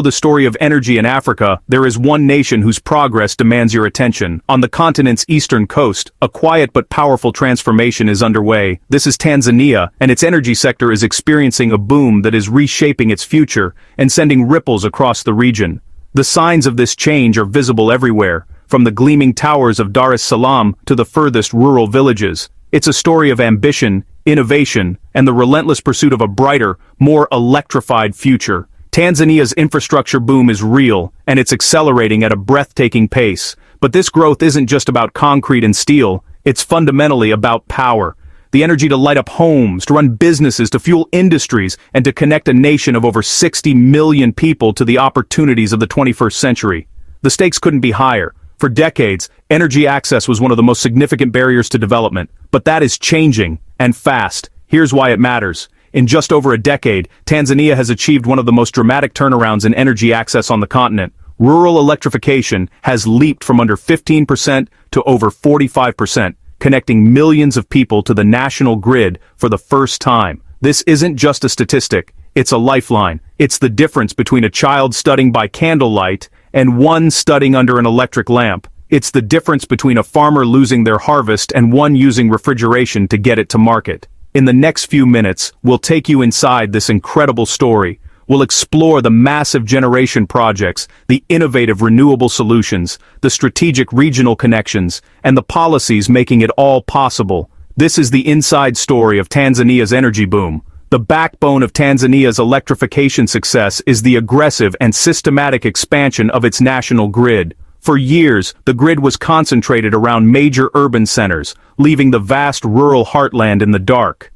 The story of energy in Africa, there is one nation whose progress demands your attention. On the continent's eastern coast, a quiet but powerful transformation is underway. This is Tanzania, and its energy sector is experiencing a boom that is reshaping its future and sending ripples across the region. The signs of this change are visible everywhere, from the gleaming towers of Dar es Salaam to the furthest rural villages. It's a story of ambition, innovation, and the relentless pursuit of a brighter, more electrified future. Tanzania's infrastructure boom is real, and it's accelerating at a breathtaking pace. But this growth isn't just about concrete and steel, it's fundamentally about power. The energy to light up homes, to run businesses, to fuel industries, and to connect a nation of over 60 million people to the opportunities of the 21st century. The stakes couldn't be higher. For decades, energy access was one of the most significant barriers to development, but that is changing, and fast. Here's why it matters. In just over a decade, Tanzania has achieved one of the most dramatic turnarounds in energy access on the continent. Rural electrification has leaped from under 15% to over 45%, connecting millions of people to the national grid for the first time. This isn't just a statistic, it's a lifeline. It's the difference between a child studying by candlelight and one studying under an electric lamp. It's the difference between a farmer losing their harvest and one using refrigeration to get it to market. In the next few minutes, we'll take you inside this incredible story. We'll explore the massive generation projects, the innovative renewable solutions, the strategic regional connections, and the policies making it all possible. This is the inside story of Tanzania's energy boom. The backbone of Tanzania's electrification success is the aggressive and systematic expansion of its national grid. For years, the grid was concentrated around major urban centers, leaving the vast rural heartland in the dark.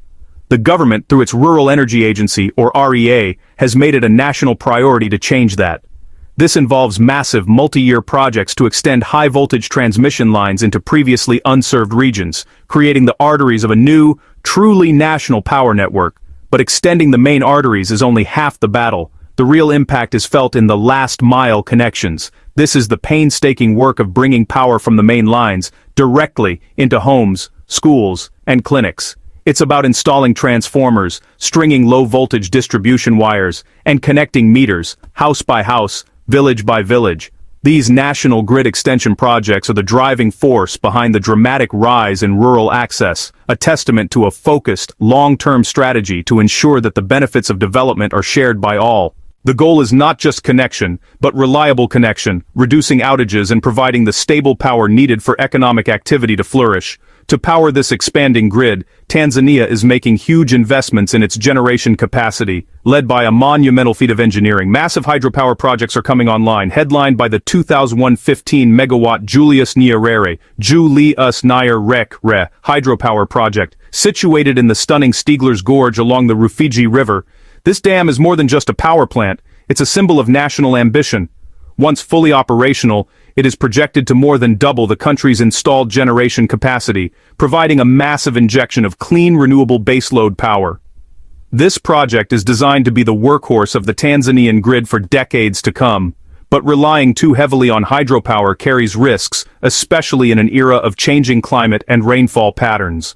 The government, through its Rural Energy Agency, or REA, has made it a national priority to change that. This involves massive multi-year projects to extend high-voltage transmission lines into previously unserved regions, creating the arteries of a new, truly national power network. But extending the main arteries is only half the battle. The real impact is felt in the last-mile connections. This is the painstaking work of bringing power from the main lines directly into homes, schools, and clinics. It's about installing transformers, stringing low-voltage distribution wires, and connecting meters, house by house, village by village. These national grid extension projects are the driving force behind the dramatic rise in rural access, a testament to a focused, long-term strategy to ensure that the benefits of development are shared by all. The goal is not just connection, but reliable connection, reducing outages and providing the stable power needed for economic activity to flourish. To power this expanding grid, Tanzania is making huge investments in its generation capacity, led by a monumental feat of engineering. Massive hydropower projects are coming online, headlined by the 2015 MW Julius Nyerere hydropower project, situated in the stunning Stiegler's Gorge along the Rufiji River. This dam is more than just a power plant, it's a symbol of national ambition. Once fully operational, it is projected to more than double the country's installed generation capacity, providing a massive injection of clean renewable baseload power. This project is designed to be the workhorse of the Tanzanian grid for decades to come, but relying too heavily on hydropower carries risks, especially in an era of changing climate and rainfall patterns.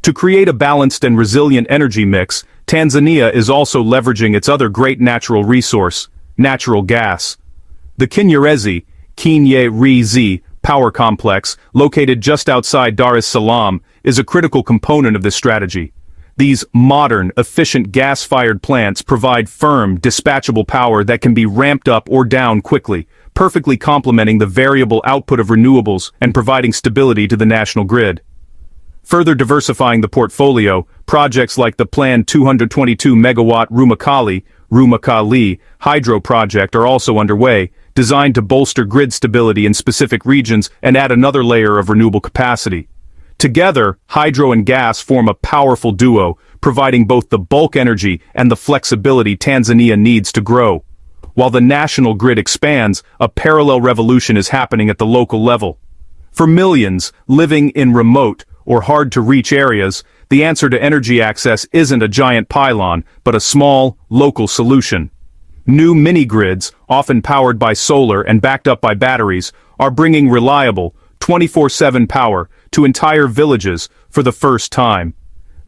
To create a balanced and resilient energy mix, Tanzania is also leveraging its other great natural resource, natural gas. The Kinyerezi power complex, located just outside Dar es Salaam, is a critical component of this strategy. These modern, efficient gas-fired plants provide firm, dispatchable power that can be ramped up or down quickly, perfectly complementing the variable output of renewables and providing stability to the national grid. Further diversifying the portfolio, projects like the planned 222 MW Rumakali hydro project are also underway, designed to bolster grid stability in specific regions and add another layer of renewable capacity. Together, hydro and gas form a powerful duo, providing both the bulk energy and the flexibility Tanzania needs to grow. While the national grid expands, a parallel revolution is happening at the local level. For millions living in remote or hard-to-reach areas, the answer to energy access isn't a giant pylon, but a small, local solution. New mini-grids, often powered by solar and backed up by batteries, are bringing reliable, 24/7 power to entire villages for the first time.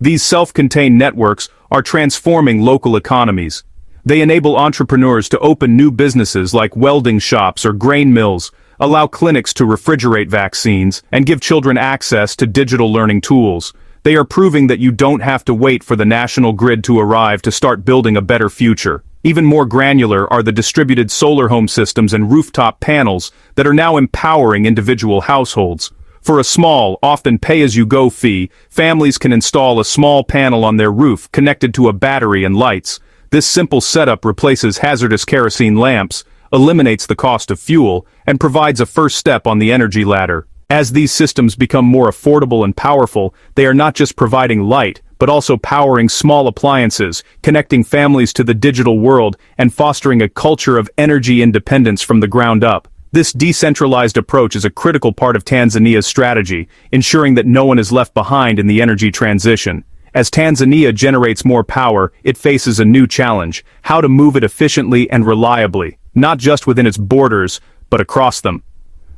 These self-contained networks are transforming local economies. They enable entrepreneurs to open new businesses like welding shops or grain mills, allow clinics to refrigerate vaccines, and give children access to digital learning tools. They are proving that you don't have to wait for the national grid to arrive to start building a better future. Even more granular are the distributed solar home systems and rooftop panels that are now empowering individual households. For a small, often pay-as-you-go fee, families can install a small panel on their roof connected to a battery and lights. This simple setup replaces hazardous kerosene lamps, eliminates the cost of fuel, and provides a first step on the energy ladder. As these systems become more affordable and powerful, they are not just providing light, but also powering small appliances, connecting families to the digital world, and fostering a culture of energy independence from the ground up. This decentralized approach is a critical part of Tanzania's strategy, ensuring that no one is left behind in the energy transition. As Tanzania generates more power, it faces a new challenge: how to move it efficiently and reliably, not just within its borders, but across them.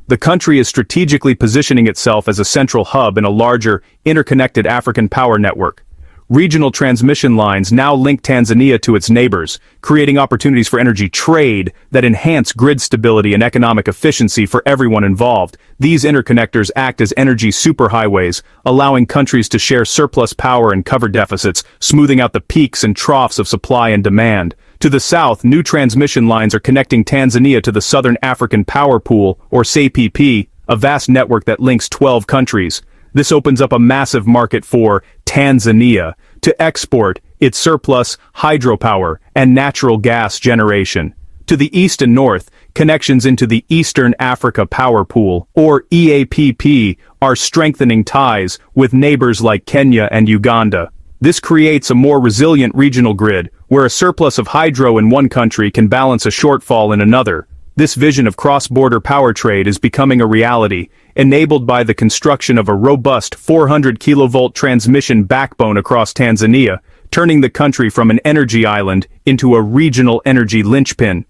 The country is strategically positioning itself as a central hub in a larger, interconnected African power network. Regional transmission lines now link Tanzania to its neighbors, creating opportunities for energy trade that enhance grid stability and economic efficiency for everyone involved. These interconnectors act as energy superhighways, allowing countries to share surplus power and cover deficits, smoothing out the peaks and troughs of supply and demand. To the south, new transmission lines are connecting Tanzania to the Southern African Power Pool, or SAPP, a vast network that links 12 countries. This opens up a massive market for Tanzania to export its surplus hydropower and natural gas generation. To the east and north, connections into the Eastern Africa Power Pool, or EAPP, are strengthening ties with neighbors like Kenya and Uganda. This creates a more resilient regional grid, where a surplus of hydro in one country can balance a shortfall in another. This vision of cross-border power trade is becoming a reality, enabled by the construction of a robust 400 kilovolt transmission backbone across Tanzania, turning the country from an energy island into a regional energy linchpin.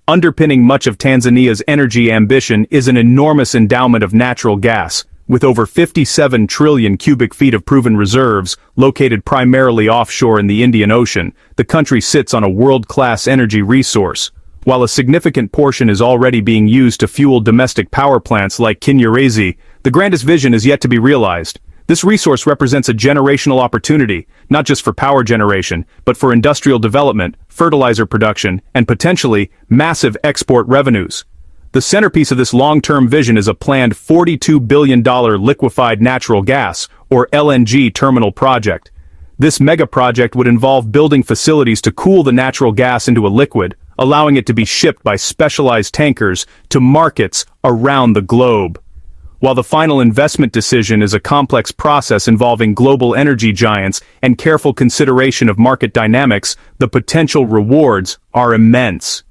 Underpinning much of Tanzania's energy ambition is an enormous endowment of natural gas, with over 57 trillion cubic feet of proven reserves, located primarily offshore in the Indian Ocean. The country sits on a world-class energy resource. While a significant portion is already being used to fuel domestic power plants like Kinyerezi, the grandest vision is yet to be realized. This resource represents a generational opportunity, not just for power generation, but for industrial development, fertilizer production, and potentially massive export revenues. The centerpiece of this long-term vision is a planned $42 billion liquefied natural gas, or LNG terminal project. This mega project would involve building facilities to cool the natural gas into a liquid, allowing it to be shipped by specialized tankers to markets around the globe. While the final investment decision is a complex process involving global energy giants and careful consideration of market dynamics, the potential rewards are immense.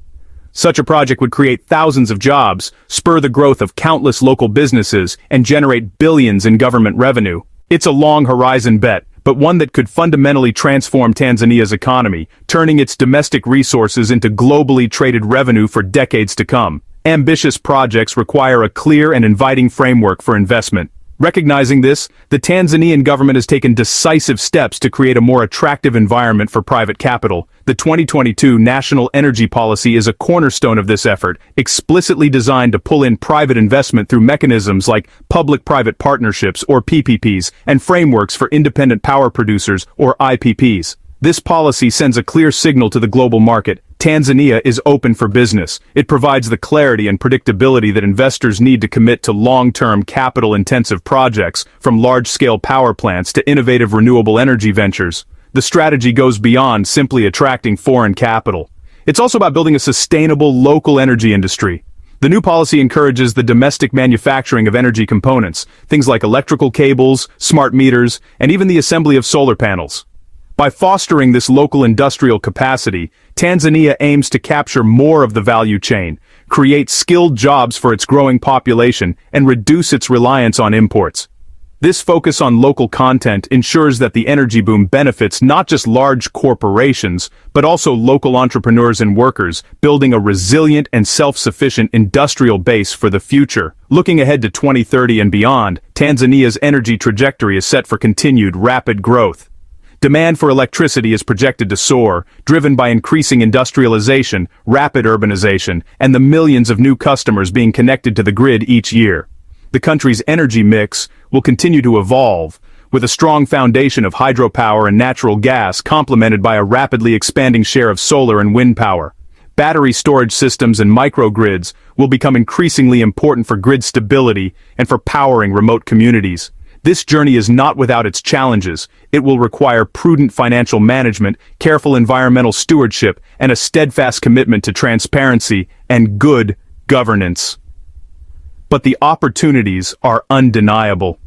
Such a project would create thousands of jobs, spur the growth of countless local businesses, and generate billions in government revenue. It's a long-horizon bet, but one that could fundamentally transform Tanzania's economy, turning its domestic resources into globally traded revenue for decades to come. Ambitious projects require a clear and inviting framework for investment. Recognizing this, the Tanzanian government has taken decisive steps to create a more attractive environment for private capital. The 2022 National Energy Policy is a cornerstone of this effort, explicitly designed to pull in private investment through mechanisms like public-private partnerships, or PPPs, and frameworks for independent power producers, or IPPs. This policy sends a clear signal to the global market: Tanzania is open for business. It provides the clarity and predictability that investors need to commit to long-term capital-intensive projects, from large-scale power plants to innovative renewable energy ventures. The strategy goes beyond simply attracting foreign capital. It's also about building a sustainable local energy industry. The new policy encourages the domestic manufacturing of energy components, things like electrical cables, smart meters, and even the assembly of solar panels. By fostering this local industrial capacity, Tanzania aims to capture more of the value chain, create skilled jobs for its growing population, and reduce its reliance on imports. This focus on local content ensures that the energy boom benefits not just large corporations, but also local entrepreneurs and workers, building a resilient and self-sufficient industrial base for the future. Looking ahead to 2030 and beyond, Tanzania's energy trajectory is set for continued rapid growth. Demand for electricity is projected to soar, driven by increasing industrialization, rapid urbanization, and the millions of new customers being connected to the grid each year. The country's energy mix will continue to evolve, with a strong foundation of hydropower and natural gas complemented by a rapidly expanding share of solar and wind power. Battery storage systems and microgrids will become increasingly important for grid stability and for powering remote communities. This journey is not without its challenges. It will require prudent financial management, careful environmental stewardship, and a steadfast commitment to transparency and good governance. But the opportunities are undeniable.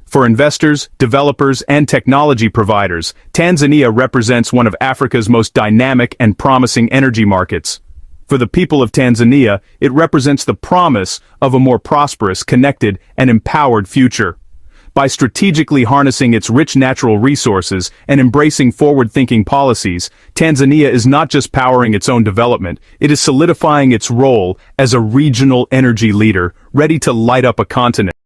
For investors, developers, and technology providers, Tanzania represents one of Africa's most dynamic and promising energy markets. For the people of Tanzania, it represents the promise of a more prosperous, connected, and empowered future. By strategically harnessing its rich natural resources and embracing forward-thinking policies, Tanzania is not just powering its own development, it is solidifying its role as a regional energy leader, ready to light up a continent.